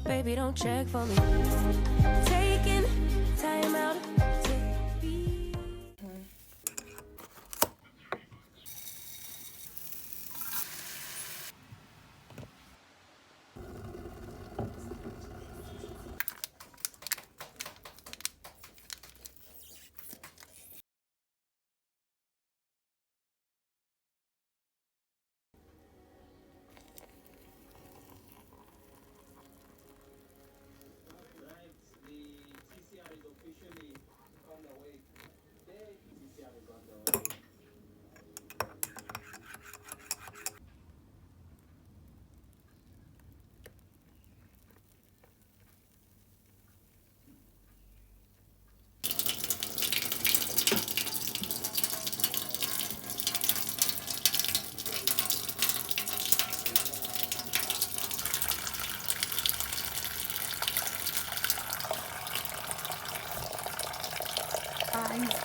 Baby, don't check for me. Taking time out to be.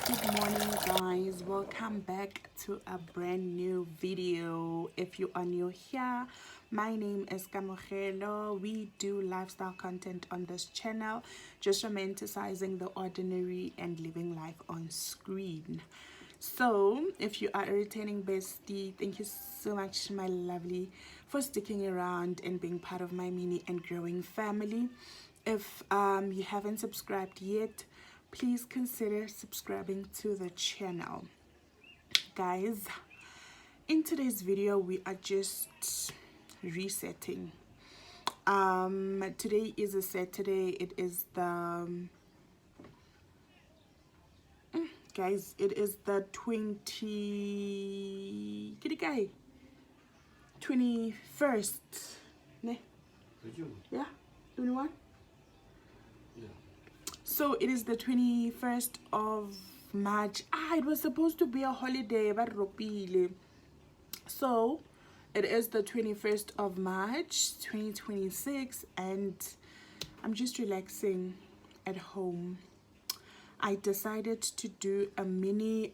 Good morning, guys. Welcome back to a brand new video. If you are new here, my name is Kamogelo. We do lifestyle content on this channel, just romanticizing the ordinary and living life on screen. So if you are a returning bestie, thank you so much, my lovely, for sticking around and being part of my mini and growing family. If you haven't subscribed yet, please consider subscribing to the channel. Guys, in today's video we are just resetting. Today is a Saturday. It is the guys, it is the 21st. Ne? Yeah, 21. So it is the 21st of March. It was supposed to be a holiday, but ropile. So it is the 21st of March 2026, and I'm just relaxing at home. I decided to do a mini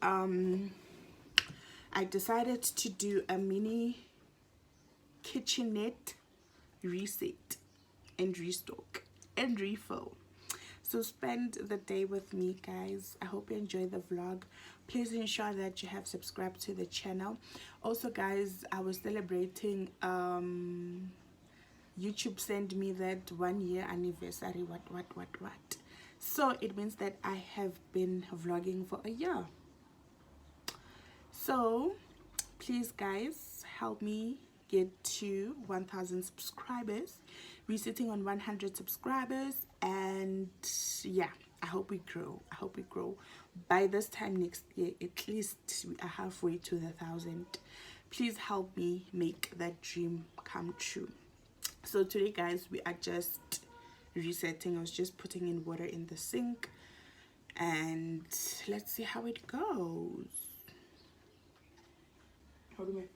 kitchenette reset and restock and refill. So spend the day with me, guys. I hope you enjoy the vlog. Please ensure that you have subscribed to the channel. Also, guys, I was celebrating YouTube sent me that 1 year anniversary, what. So it means that I have been vlogging for a year. So please, guys, help me get to 1,000 subscribers. We're sitting on 100 subscribers, and yeah, I hope we grow. By this time next year, at least we are halfway to the 1,000. Please help me make that dream come true. So today, guys, we are just resetting. I was just putting in water in the sink, and let's see how it goes. Hold on.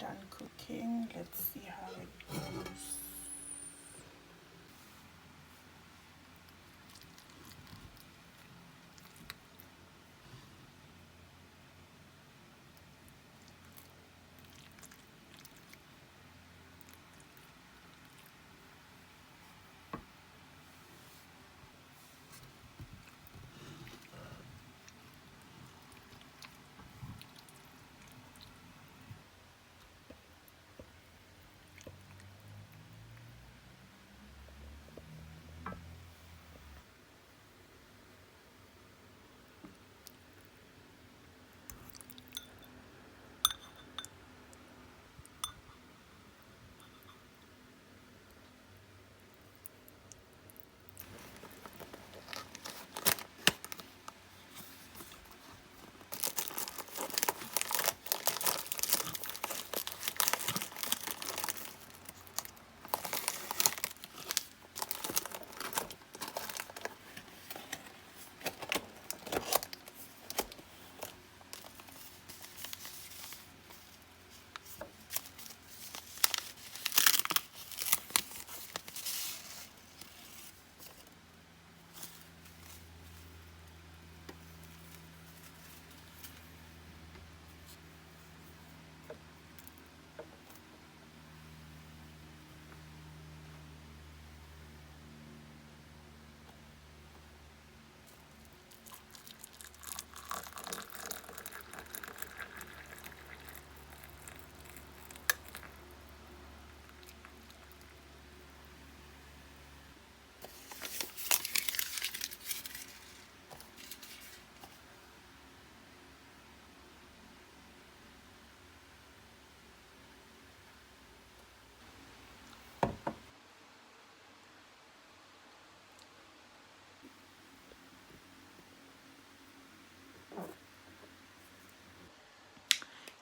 done cooking. Let's see how it goes.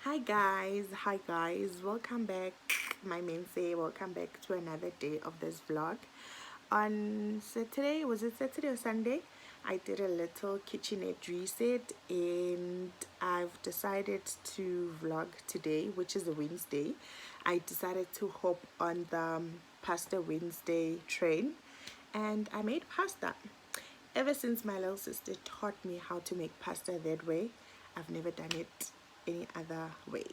Hi guys, welcome back. My mainstay, welcome back to another day of this vlog. On Saturday, was it Saturday or Sunday, I did a little kitchenette reset, and I've decided to vlog today, which is a Wednesday. I decided to hop on the pasta Wednesday train, and I made pasta. Ever since my little sister taught me how to make pasta that way, I've never done it any other way.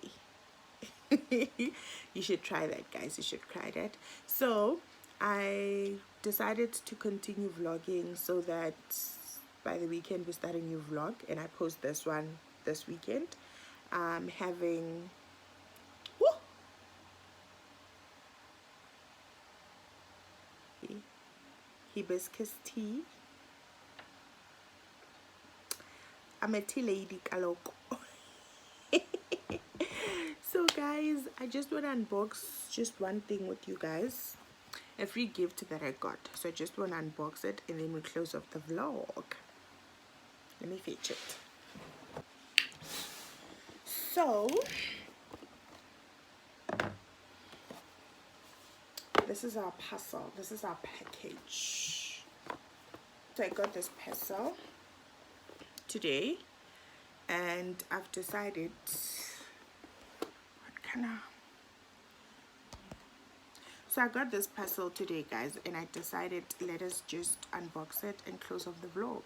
You should try that, guys. You should try that. So I decided to continue vlogging so that by the weekend we start a new vlog, and I post this one this weekend. Having hibiscus tea. I'm a tea lady, kaloko. So guys, I just want to unbox just one thing with you guys, a free gift that I got. So I just want to unbox it, and then we close off the vlog. Let me fetch it. So this is our parcel, this is our package. So I got this parcel today, and I've decided so I got this parcel today, guys, and I decided let us just unbox it and close off the vlog.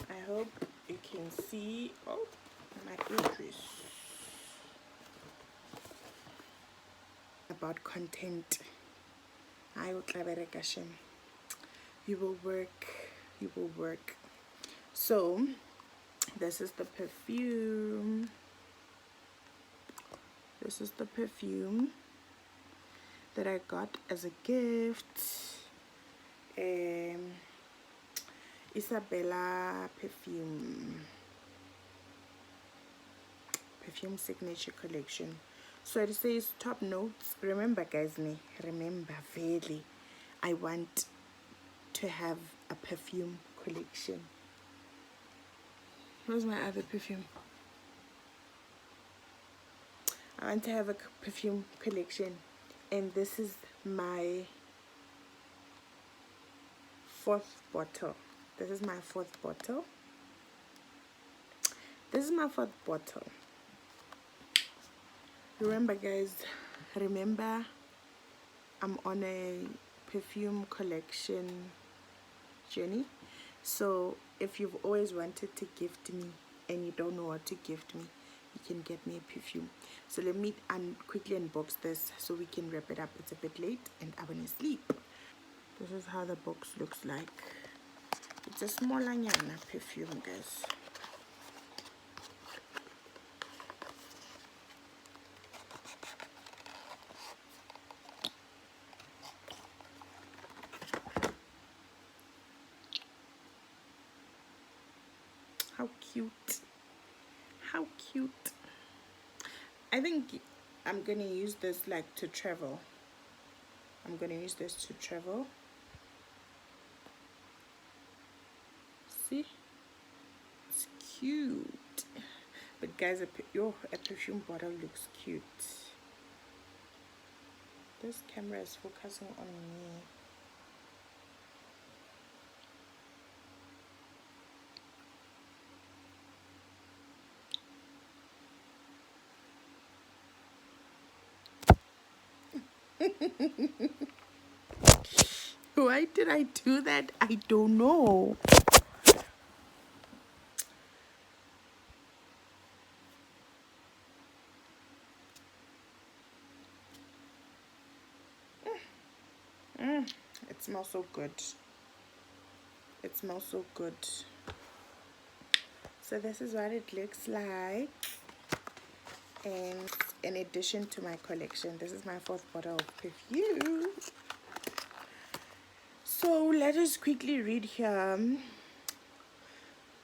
I hope you can see. Oh, my address. About content. I will you will work. So this is the perfume. This is the perfume that I got as a gift. Isabella perfume signature collection. So it says top notes. Remember, guys, remember, really, I want to have a perfume collection. Where's my other perfume? I want to have a perfume collection, and this is my fourth bottle. This is my fourth bottle. Remember, guys, I'm on a perfume collection journey. So if you've always wanted to gift me and you don't know what to gift me, you can get me a perfume. So let me quickly unbox this so we can wrap it up. It's a bit late and I want to sleep. This is how the box looks like. It's a small anyana perfume, guys. How cute. How cute. I think I'm gonna use this like to travel. See, it's cute. But guys, a perfume bottle looks cute. This camera is focusing on me. Why did I do that? I don't know. It smells so good. It smells so good. So this is what it looks like. And in addition to my collection, this is my fourth bottle of perfume. So let us quickly read here.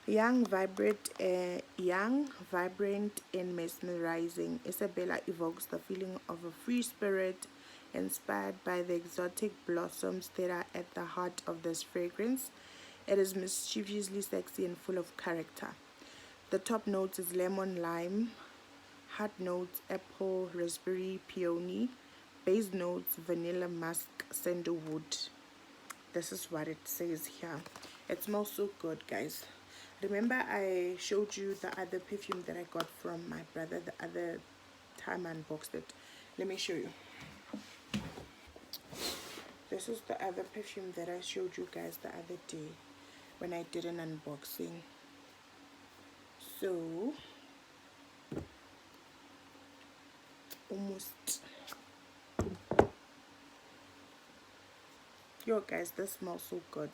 Young, vibrant, and mesmerizing, Isabella evokes the feeling of a free spirit inspired by the exotic blossoms that are at the heart of this fragrance. It is mischievously sexy and full of character. The top notes is lemon, lime. Heart notes, apple, raspberry, peony. Base notes, vanilla, musk, sandalwood. This is what it says here. It smells so good, guys. Remember I showed you the other perfume that I got from my brother the other time I unboxed it. Let me show you. This is the other perfume that I showed you guys the other day when I did an unboxing. So almost, yo guys, this smells so good.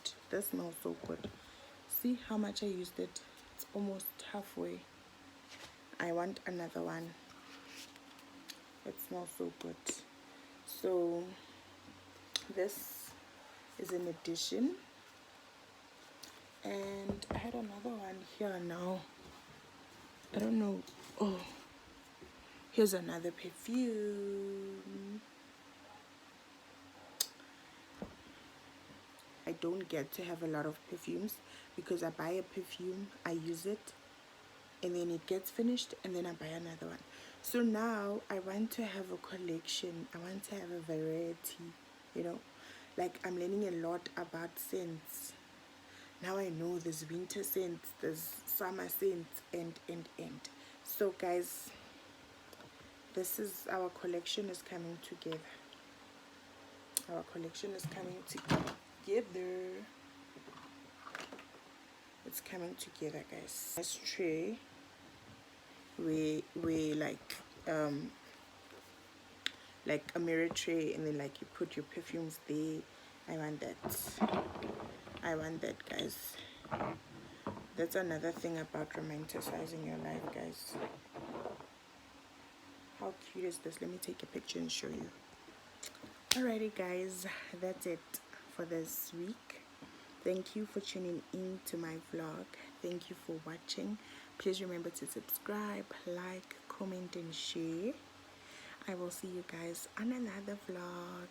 See how much I used it. It's almost halfway. I want another one. It smells so good. So this is an addition, and I had another one here now. I don't know. Oh, here's another perfume. I don't get to have a lot of perfumes because I buy a perfume, I use it, and then it gets finished, and then I buy another one. So now I want to have a collection. I want to have a variety, you know. Like, I'm learning a lot about scents. Now I know there's winter scents, there's summer scents, and. So guys, this is, our collection is coming together. It's coming together, guys. This tray where like a mirror tray, and then like you put your perfumes there. I want that, guys. That's another thing about romanticizing your life, guys. How cute is this? Let me take a picture and show you. Alrighty, guys, that's it for this week. Thank you for tuning in to my vlog. Thank you for watching. Please remember to subscribe, like, comment, and share. I will see you guys on another vlog.